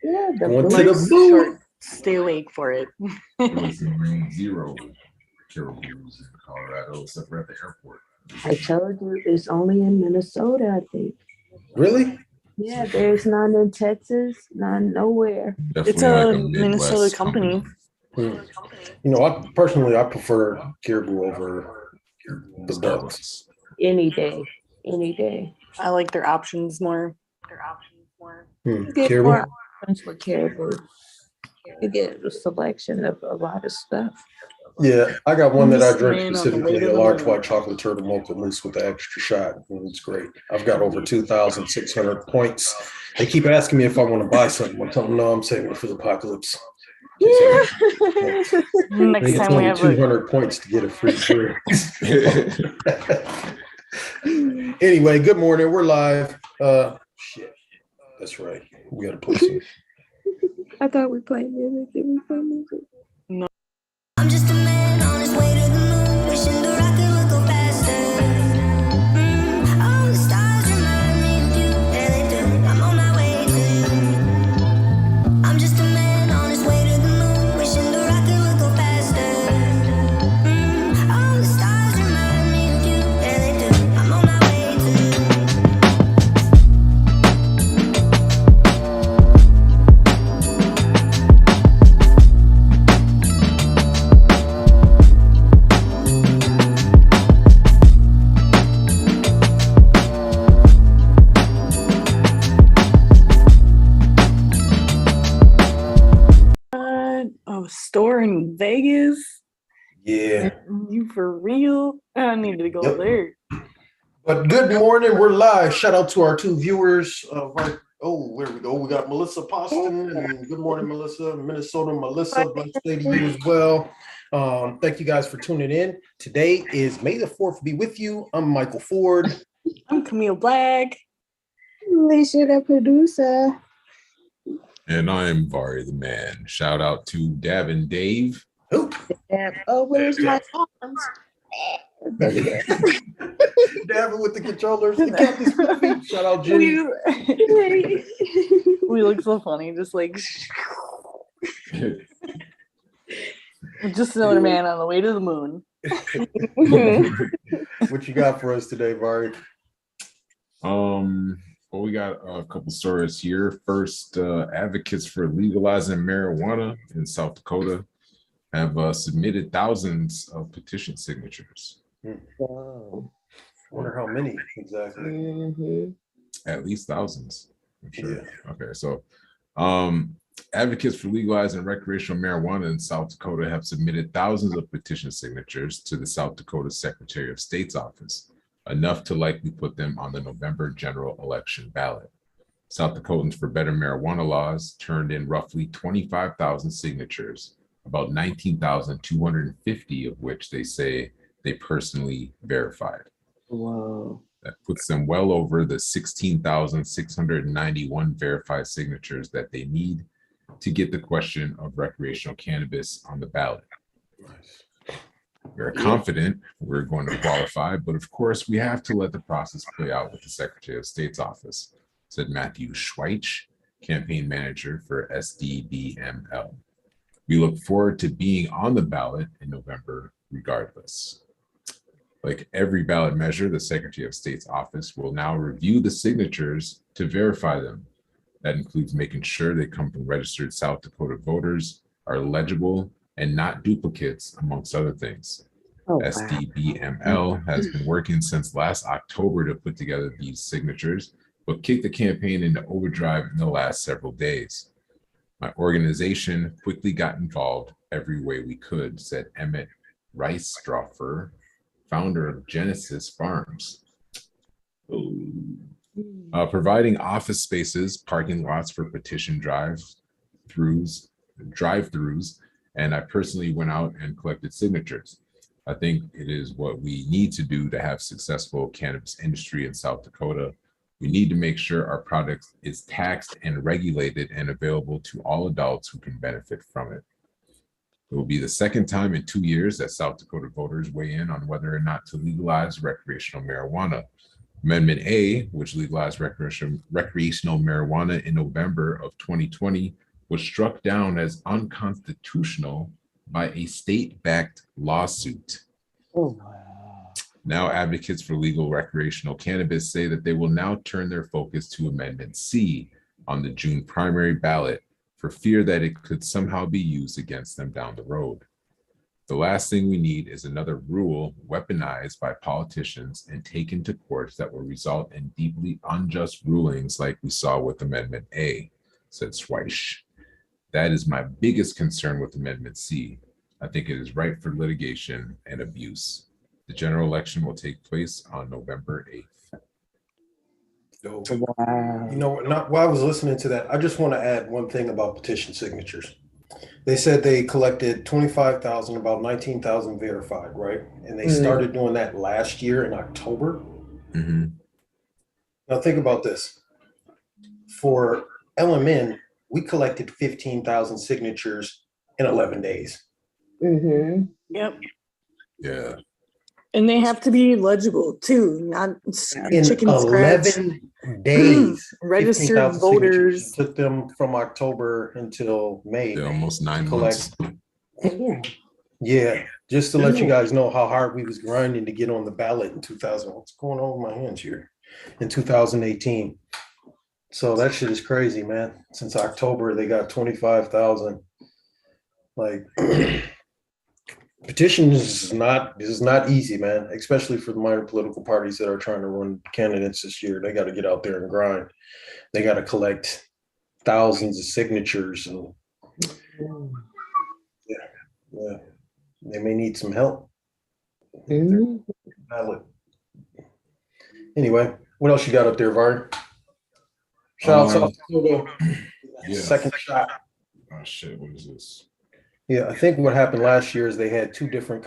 Yeah, the Going to blue. the moon. Short, stay awake for it. Releasing zero caribous in Colorado, except for at the airport. I told you it's only in Minnesota, I think. Really? Yeah, there's none in Texas, none nowhere. Definitely It's a like Minnesota Midwest company. You know, I prefer caribou over the ducks. Any day. Any day. I like their options more. You get Caribou? more options with caribou. You get a selection of a lot of stuff. Yeah, I got one that I Just drink laying on the way specifically, to a the large moon. white chocolate turtle mocha mousse with the extra shot. And it's great. I've got over 2,600 points. They keep asking me if I want to buy something. I tell them, no, I'm saving it for the apocalypse. Yeah. Next It's time we only have 200 points to get a free drink. Anyway, good morning. We're live. Shit. That's right. We got to play some. I thought we played music. Did we play music? I'm just a man on his way to the moon, wishing the rocket would go faster. All the stars remind me of you, yeah they do. I'm on my way to you. I'm just a man on his way to the moon, wishing the rocket would go faster. All the stars remind me of you, yeah they do. I'm on my way to you. A store in Vegas? Yeah. You for real? I need to go Yep. there. But good morning. We're live. Shout out to our two viewers. There we go. We got Melissa Poston. And good morning, Melissa. Minnesota Melissa. Blessed day to you as well. Thank you guys for tuning in. Today is May the 4th be with you. I'm Michael Ford. I'm Camille Black. Alicia, the producer. And I'm Vari the man. Shout out to Davin Dave. Who? Oh, where's my arms? Davin with the controllers. The Captain's feet. Shout out Jenny. We look so funny, just like just another man on the way to the moon. What you got for us today, Vari? Well, we got a couple stories here. First, advocates for legalizing marijuana in South Dakota have submitted thousands of petition signatures. Wow. I wonder how many exactly. Mm-hmm. At least thousands, I'm sure. Yeah. Okay, so advocates for legalizing recreational marijuana in South Dakota have submitted thousands of petition signatures to the South Dakota Secretary of State's office, enough to likely put them on the November general election ballot. South Dakotans for Better Marijuana Laws turned in roughly 25,000 signatures, about 19,250 of which they say they personally verified. Wow. That puts them well over the 16,691 verified signatures that they need to get the question of recreational cannabis on the ballot. Nice. We're confident we're going to qualify, but of course we have to let the process play out with the Secretary of State's office, said Matthew Schweich, campaign manager for SDBML. We look forward to being on the ballot in November regardless. Like every ballot measure, the Secretary of State's office will now review the signatures to verify them. That includes making sure they come from registered South Dakota voters, are legible, and not duplicates, amongst other things. Oh, wow. SDBML has been working since last October to put together these signatures, but kicked the campaign into overdrive in the last several days. My organization quickly got involved every way we could, said Emmett Reisstroffer, founder of Genesis Farms. Providing office spaces, parking lots for petition drive-throughs, and I personally went out and collected signatures. I think it is what we need to do to have successful cannabis industry in South Dakota. We need to make sure our product is taxed and regulated and available to all adults who can benefit from it. It will be the second time in 2 years that South Dakota voters weigh in on whether or not to legalize recreational marijuana. Amendment A, which legalized recreational marijuana in November of 2020, was struck down as unconstitutional by a state-backed lawsuit. Now advocates for legal recreational cannabis say that they will now turn their focus to Amendment C on the June primary ballot for fear that it could somehow be used against them down the road. The last thing we need is another rule weaponized by politicians and taken to courts that will result in deeply unjust rulings like we saw with Amendment A, said Schweich. That is my biggest concern with Amendment C. I think it is ripe for litigation and abuse. The general election will take place on November 8th. You know, not while I was listening to that, I just want to add one thing about petition signatures. They said they collected 25,000, about 19,000 verified, right? And they started doing that last year in October. Now think about this. For LMN, we collected 15,000 signatures in 11 days. Yep. Yeah. And they have to be legible too, not In chicken scratch. 11 days, Registered 15,000 voters. signatures. It took them from October until May. They're almost 9 collect. months. Yeah, just to let you guys know how hard we was grinding to get on the ballot in 2000. What's going on with my hands here? In 2018. So that shit is crazy, man. Since October, they got 25,000. Like petitions is not easy, man, especially for the minor political parties that are trying to run candidates this year. They got to get out there and grind. They got to collect thousands of signatures, and yeah, they may need some help. Ballot. Anyway, what else you got up there, Vard? Shout out to second shot. Oh shit, what is this? Yeah, I think what happened last year is they had two different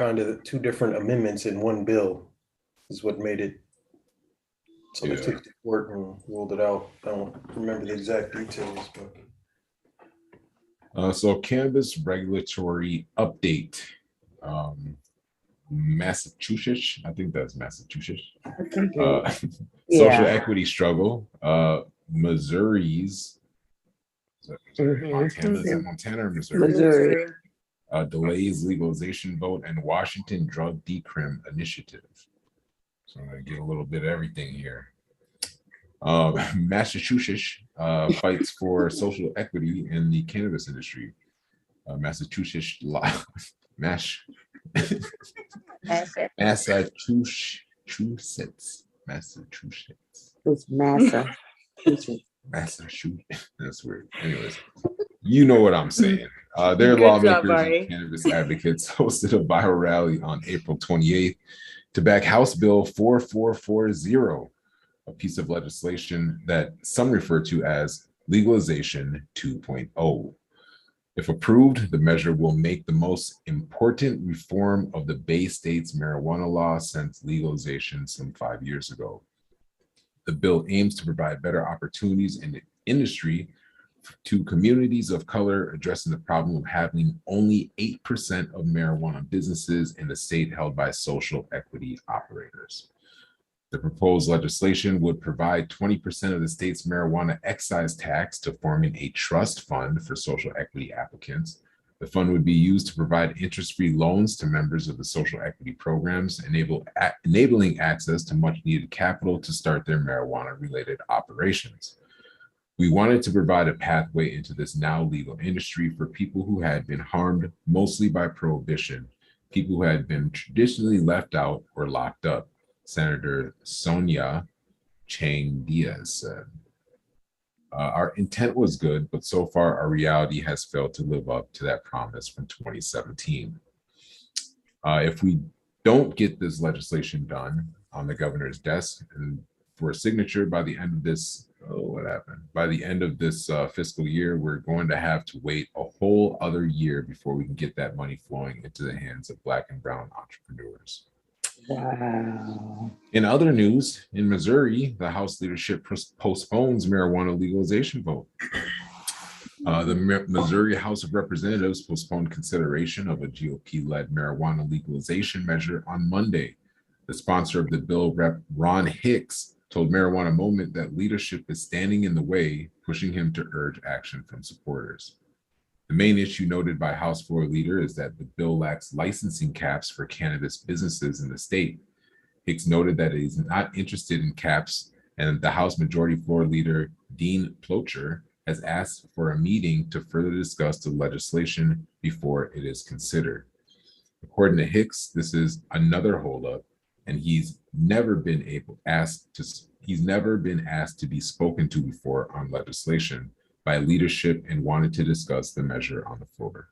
amendments in one bill, is what made it. So they took it to court and ruled it out. I don't remember the exact details, but. So cannabis regulatory update. Massachusetts, I think that's Massachusetts. Social equity struggle. Missouri's. Montana, is it Montana or Missouri? Delays legalization vote and Washington drug decrim initiative. So I'm going to get a little bit of everything here. Massachusetts fights for social equity in the cannabis industry. Massachusetts. It's Massa. Massachusetts. That's weird. Anyways, you know what I'm saying. Their lawmakers and cannabis advocates hosted a viral rally on April 28th to back House Bill 4440, a piece of legislation that some refer to as legalization 2.0. If approved, the measure will make the most important reform of the Bay State's marijuana law since legalization some 5 years ago. The bill aims to provide better opportunities in the industry to communities of color, addressing the problem of having only 8% of marijuana businesses in the state held by social equity operators. The proposed legislation would provide 20% of the state's marijuana excise tax to forming a trust fund for social equity applicants. The fund would be used to provide interest-free loans to members of the social equity programs, enabling access to much-needed capital to start their marijuana-related operations. We wanted to provide a pathway into this now legal industry for people who had been harmed mostly by prohibition, people who had been traditionally left out or locked up, Senator Sonia Chang Diaz said. Our intent was good, but so far our reality has failed to live up to that promise from 2017. If we don't get this legislation done on the governor's desk and for a signature by the end of this, by the end of this fiscal year, we're going to have to wait a whole other year before we can get that money flowing into the hands of Black and brown entrepreneurs. Wow. In other news, in Missouri, the House leadership postpones marijuana legalization vote. The Missouri House of Representatives postponed consideration of a GOP-led marijuana legalization measure on Monday. The sponsor of the bill, Rep. Ron Hicks, told Marijuana Moment that leadership is standing in the way, pushing him to urge action from supporters. The main issue noted by House Floor Leader is that the bill lacks licensing caps for cannabis businesses in the state. Hicks noted that he is not interested in caps, and the House Majority Floor Leader, Dean Plocher, has asked for a meeting to further discuss the legislation before it is considered. According to Hicks, this is another holdup, and he's never been asked to be spoken to before on legislation by leadership and wanted to discuss the measure on the floor.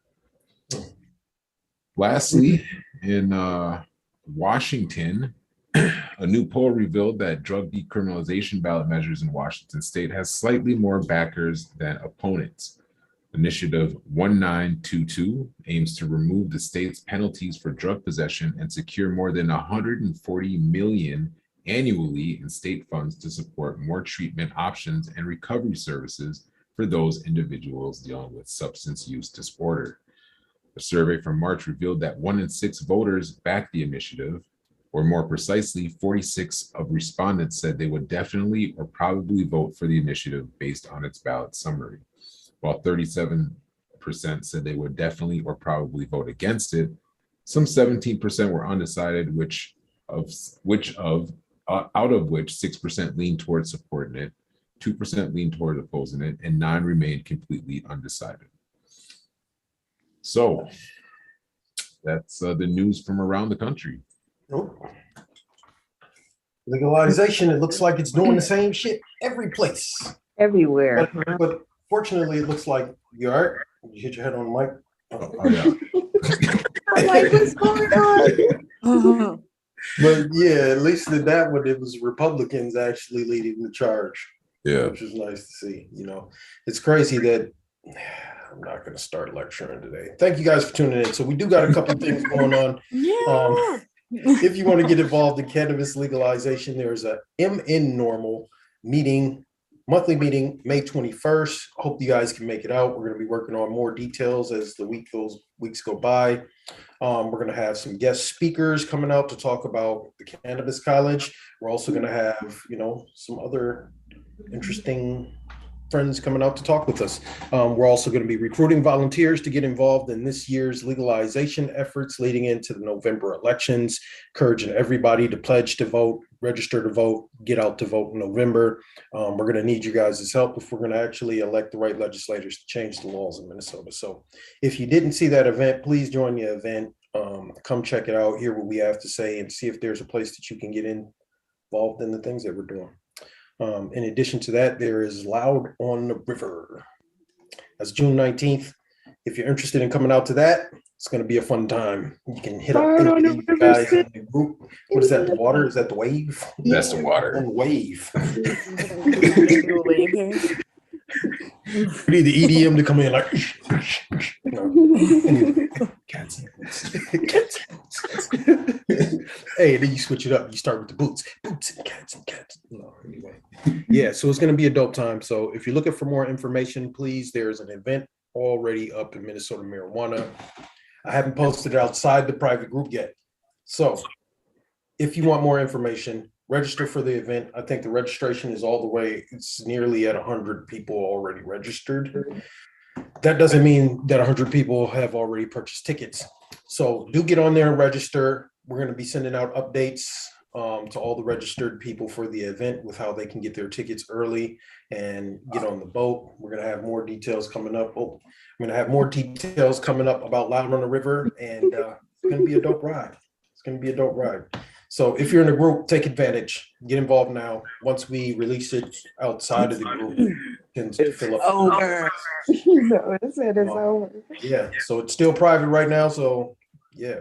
Lastly, in Washington, a new poll revealed that drug decriminalization ballot measures in Washington state has slightly more backers than opponents. Initiative 1922 aims to remove the state's penalties for drug possession and secure more than $140 million annually in state funds to support more treatment options and recovery services for those individuals dealing with substance use disorder. A survey from March revealed that 1 in 6 voters backed the initiative, or more precisely, 46 of respondents said they would definitely or probably vote for the initiative based on its ballot summary, while 37% said they would definitely or probably vote against it. Some 17% were undecided, out of which 6% leaned towards supporting it, 2% leaned toward opposing it, and 9 remained completely undecided. So that's the news from around the country. Nope. Legalization, it looks like it's doing the same shit every place. Everywhere. But fortunately, it looks like you all right. You hit your head on the mic. Oh, yeah. I'm like, what's going on? But yeah, at least in that one, it was Republicans actually leading the charge. Yeah. Which is nice to see. You know, it's crazy that I'm not going to start lecturing today. Thank you guys for tuning in. So we do got a couple of things going on. Yeah. If you want to get involved in cannabis legalization, there's a MN Normal meeting, monthly meeting, May 21st. Hope you guys can make it out. We're going to be working on more details as the weeks go by. We're going to have some guest speakers coming out to talk about the Cannabis College. We're also going to have, some other interesting friends coming out to talk with us. We're also going to be recruiting volunteers to get involved in this year's legalization efforts leading into the November elections, encouraging everybody to pledge to vote, register to vote, get out to vote in November. We're going to need you guys' help if we're going to actually elect the right legislators to change the laws in Minnesota. So if you didn't see that event, please join the event. Come check it out, hear what we have to say, and see if there's a place that you can get involved in the things that we're doing. In addition to that, there is Loud on the River. That's June 19th. If you're interested in coming out to that, it's going to be a fun time. You can hit up any of the guys in the group. What is that, the water? Is that the wave? That's the water. On the wave. You We need the EDM to come in like. Anyway. Cats. Hey, then you switch it up. You start with the boots and cats. No, anyway. Yeah, so it's going to be a dope time. So if you're looking for more information, please, there's an event already up in Minnesota Marijuana. I haven't posted it outside the private group yet. So if you want more information, register for the event. I think the registration is all the way. It's nearly at 100 people already registered. That doesn't mean that 100 people have already purchased tickets. So do get on there and register. We're going to be sending out updates to all the registered people for the event with how they can get their tickets early and get on the boat. We're going to have more details coming up. I'm going to have more details coming up about Loud on the River, and it's going to be a dope ride. It's going to be a dope ride. So if you're in a group, take advantage. Get involved now. Once we release it outside of the group, it tends to fill up. over. No, it said it's over. Yeah, so it's still private right now. So yeah,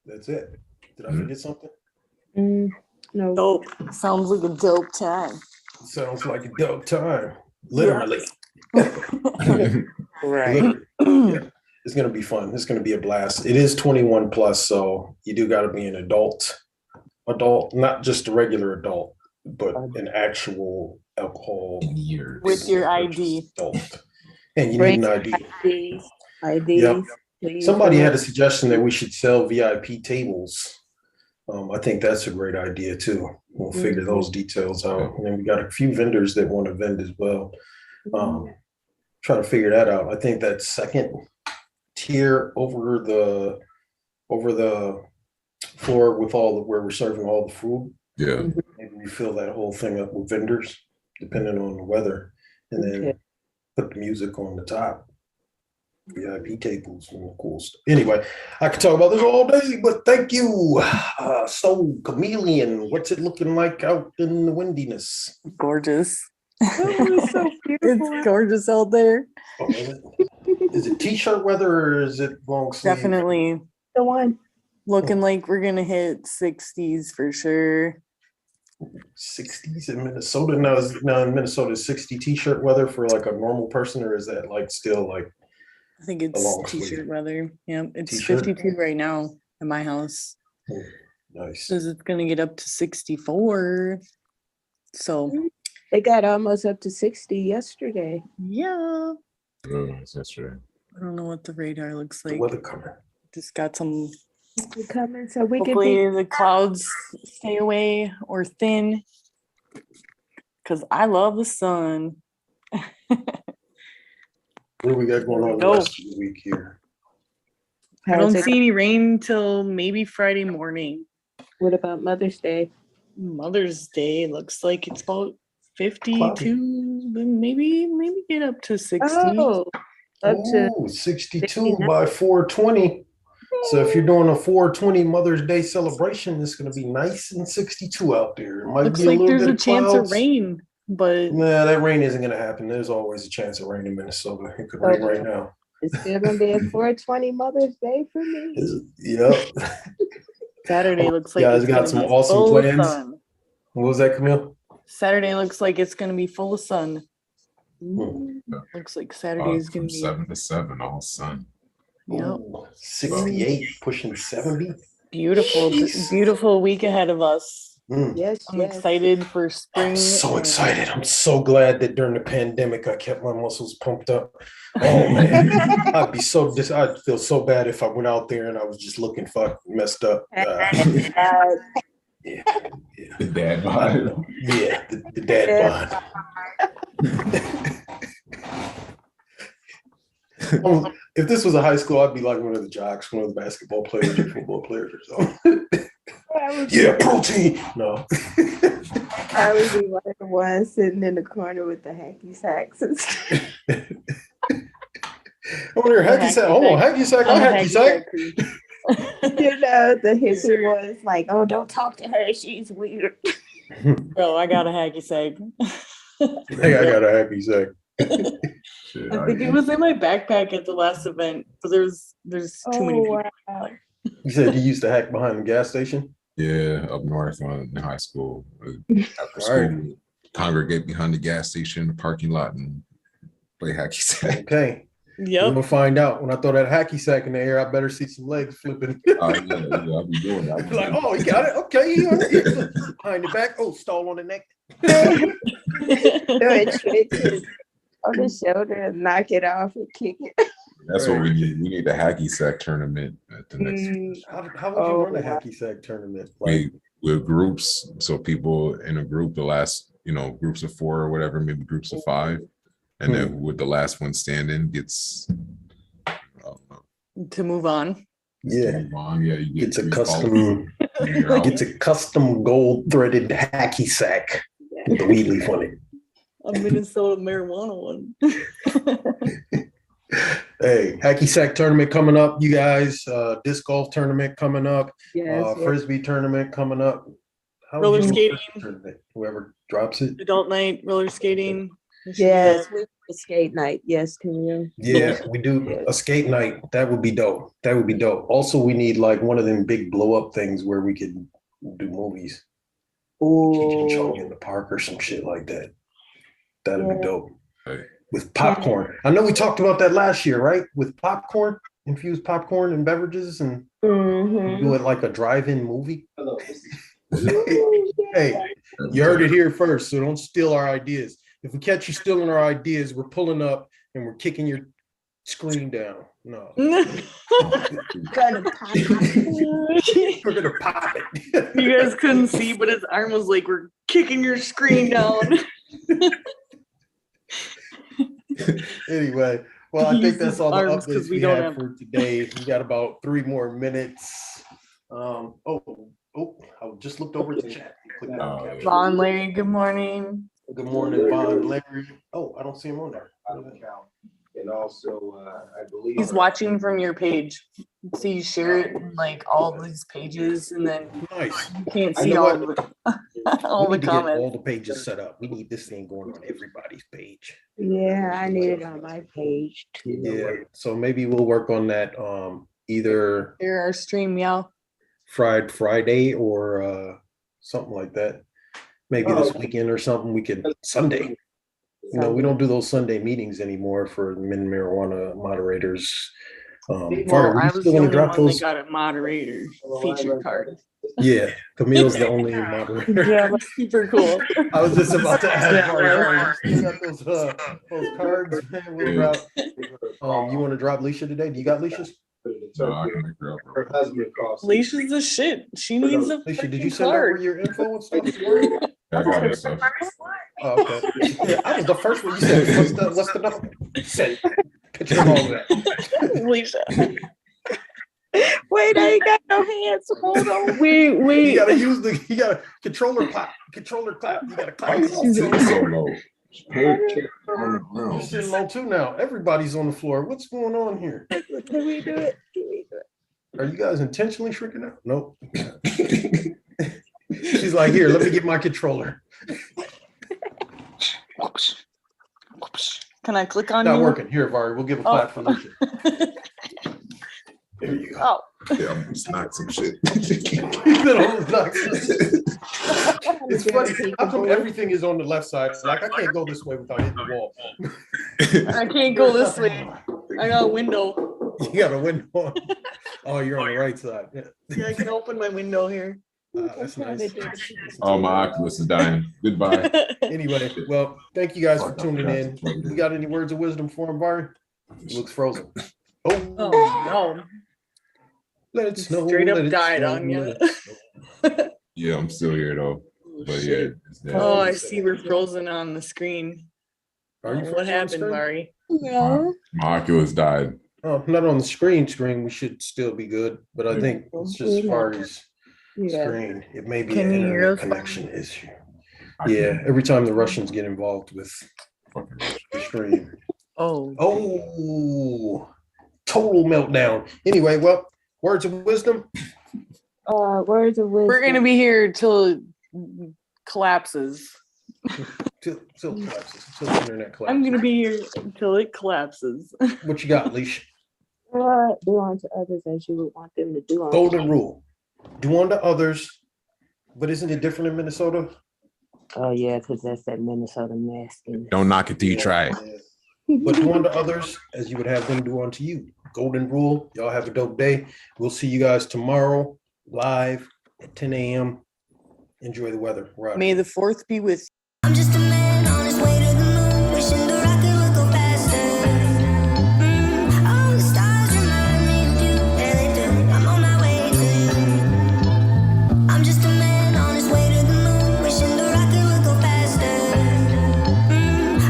that's it. Did I forget something? No. Dope. Sounds like a dope time. Sounds like a dope time. Literally. Right. Yeah. It's going to be fun. It's going to be a blast. It is 21 plus, so you do got to be an adult, not just a regular adult, but an actual alcohol Years. With your ID. adult. And you need an ID. IDs. Yep. Please. Somebody had a suggestion that we should sell VIP tables I think that's a great idea too. We'll figure those details out. And then we got a few vendors that want to vend as well. Try to figure that out. I think that second tier over the floor with where we're serving all the food. Yeah. Maybe we fill that whole thing up with vendors, depending on the weather, and then put the music on the top. VIP tables and cool stuff. Anyway, I could talk about this all day, but thank you. So, Chameleon, what's it looking like out in the windiness? Gorgeous. Oh, it's so beautiful. It's gorgeous out there. Oh, is it t-shirt weather or is it long sleeve? Definitely The one. looking like we're gonna hit 60s for sure. 60s in Minnesota. Now in Minnesota, is 60 t-shirt weather for like a normal person, or is that like still like? I think A it's long t-shirt sleeve. weather. Yeah, it's T-shirt. 52 right now at my house. Nice. Says it's gonna get up to 64. So They got almost up to 60 yesterday. yeah. Oh, it's yesterday. I don't know what the radar looks The like. weather coming. Just got some. We're coming so we can Hopefully the clouds stay away or thin. Cause I love the sun. What do we got going on the Go. rest of the week here? I don't see any rain till maybe Friday morning. What about Mother's Day? Mother's Day looks like it's about 52, but maybe get up to 60. Oh, up to Ooh, 62 69. by 420. So if you're doing a 420 Mother's Day celebration, it's going to be nice and 62 out there. It might Looks be a like little there's bit a of chance of clouds. rain, but Nah, that rain isn't going to happen. There's always a chance of rain in Minnesota. It could rain right now. it's still gonna be a 420 Mother's Day for me. Yep. Saturday looks like Guys it's got gonna some be awesome full of plans. sun. What was that, Camille? Saturday looks like it's gonna be full of sun. Mm. Looks like Saturday is gonna From be 7 to 7, all sun. yep. Ooh, 68, pushing 70. Beautiful, Jeez. beautiful week ahead of us. Yes, I'm yes. excited for spring. I'm so and- excited. I'm so glad that during the pandemic I kept my muscles pumped up. Oh man, I'd feel so bad if I went out there and I was just looking fucking messed up. Yeah, yeah, The dad vibe. yeah, the dad bod. If this was a high school, I'd be like one of the jocks, one of the basketball players or football players or something. Yeah, protein. No. I would be one of the ones sitting in the corner with the hacky sacks and stuff. Oh, there, hacky sack. Hold on, hacky sack. I hacky sack. You know, the hippie was like, oh, don't talk to her. She's weird. Bro, I got a hacky sack. Hey, I got a hacky sack. Shit, I think it was in my backpack at the last event, but there's too many people. Wow. You said you used to hack behind the gas station? Yeah, up north in high school. After school, Right. we congregate behind the gas station, the parking lot, and play hacky sack. Okay. I'm Yep. gonna find out when I throw that hacky sack in the air. I better see some legs flipping. Yeah, I'll be doing that. Like, oh, he got it. Okay, behind the back. Oh, stall on the neck. Doing tricks on the shoulder and knock it off and kick it. That's what we need. We need a hacky sack tournament at the next. How would you run a hacky sack tournament? Like, With groups, so people in a group, the last, groups of 4 or whatever, maybe groups of 5, and then with the last one standing gets To move on. yeah, yeah, you get it's a 3 custom. followers, and you're out. It's a custom gold threaded hacky sack with a weed leaf on it. A Minnesota marijuana one. Hey, hacky sack tournament coming up, you guys. Disc golf tournament coming up. Yes, Frisbee tournament coming up. How Roller would you do a skating. frisbee tournament? Whoever drops it. Adult night, roller skating. yes. We do skate night. Yes, Camille. Yeah, we do a skate night. That would be dope. That would be dope. Also, we need like one of them big blow up things where we could do movies. Cheech and Chong in the park or some shit like that. That'd be dope. Hey. With popcorn. I know we talked about that last year, right? With popcorn, infused popcorn and beverages, and do it like a drive-in movie. Hey, you heard it here first, so don't steal our ideas. If we catch you stealing our ideas, we're pulling up and we're kicking your screen down. No. Gonna pop it. We're gonna pop it. You guys couldn't see, but his arm was like, we're kicking your screen down. Anyway, well, I He think used that's his all the arms 'cause updates we we don't have have- for today. We got about 3 more minutes. I just looked over at the chat. Click on caption. Vaughn, Larry, good morning. Good morning, Vaughn, Larry. Oh, I don't see him on there. And also, I believe He's watching from your page. So you share it in like all these pages, and then Nice. you can't I see know all what? all We the need to get all comments. the pages set up. We need this thing going on everybody's page. Yeah, I need it on my page too. Yeah. So maybe we'll work on that either Share our stream, yeah. Friday or something like that. Maybe this weekend or something. We could Sunday. You know, we don't do those Sunday meetings anymore for men marijuana moderators. Varner, Well, we I still was the gonna only drop one that those? got a moderator feature card. Yeah, Camille's the only moderator. Yeah, that's super cool. I was just about to ask Yeah, Varner, right. you still got those cards? Man, we'll drop. You want to drop Leisha today? Do you got Leisha's? No, I can make her up. her husband calls. Leisha's the shit. She needs a Leisha, did you freaking send over card. your info and stuff? I got her stuff. Oh, okay. Yeah, I was the first one. You said, what's the number? Said, control all of that. Leisha. Wait, I ain't got no hands. Hold on. You gotta use you gotta controller clap. You gotta clap. Sitting so low. You're sitting low too now. Everybody's on the floor. What's going on here? Can we do it? Are you guys intentionally shrinking out? Nope. She's like, here, let me get my controller. Can I click on Not you? working. Here, Vari, we'll give a clap for Lucia. There you go. Oh, Yeah, I'm just knock some shit. It's funny. How come everything is on the left side? Like I can't go this way without hitting the wall. I can't go this way. I got a window. You got a window on. Oh, you're on the right side. Yeah. Yeah, I can open my window here. That's nice. Oh, my Oculus is dying. Goodbye. Anyway, well, thank you guys for tuning in. We got any words of wisdom for him, Vari? He looks frozen. Oh no. Let it snow. Straight up let it died snow, on you. let it snow. Yeah, I'm still here though. But yeah, it's dead. Oh, I see we're frozen on the screen. Are you What frozen on the happened, screen? Mari? No. My Oculus died. Oh, not on the screen. We should still be good, but I think it's just Vari's Yeah. screen. It may be Can an you hear internet us, Vari? connection issue. I Yeah, can every time the Russians get involved with fucking- the stream. Oh. Oh, total meltdown. Anyway, well, words of wisdom. Words of wisdom. We're gonna be here till it collapses. Till collapses, till the internet collapses. I'm gonna be here until it collapses. What you got, Leash? Do unto others as you would want them to do unto Golden you. rule. Do unto others, but isn't it different in Minnesota? Oh yeah, because that's that Minnesota masking. Don't knock it till you try it. But do unto others as you would have them do unto you. Golden rule. Y'all have a dope day. We'll see you guys tomorrow live at 10 a.m. Enjoy the weather. We're out. May the 4th be with you. I'm just a man on his way to the moon, wishing the rocket would go faster. All the stars remind me of you, yeah they do. I'm on my way to you. I'm just a man on his way to the moon, wishing the rocket would go faster.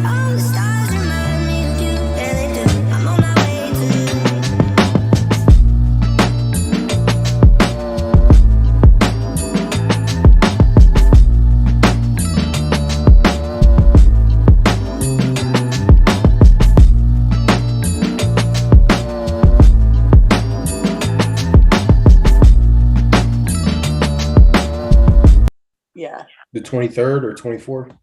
All the stars remind me of you, yeah they do. I'm on my way to you. Yeah. The 23rd or 24th?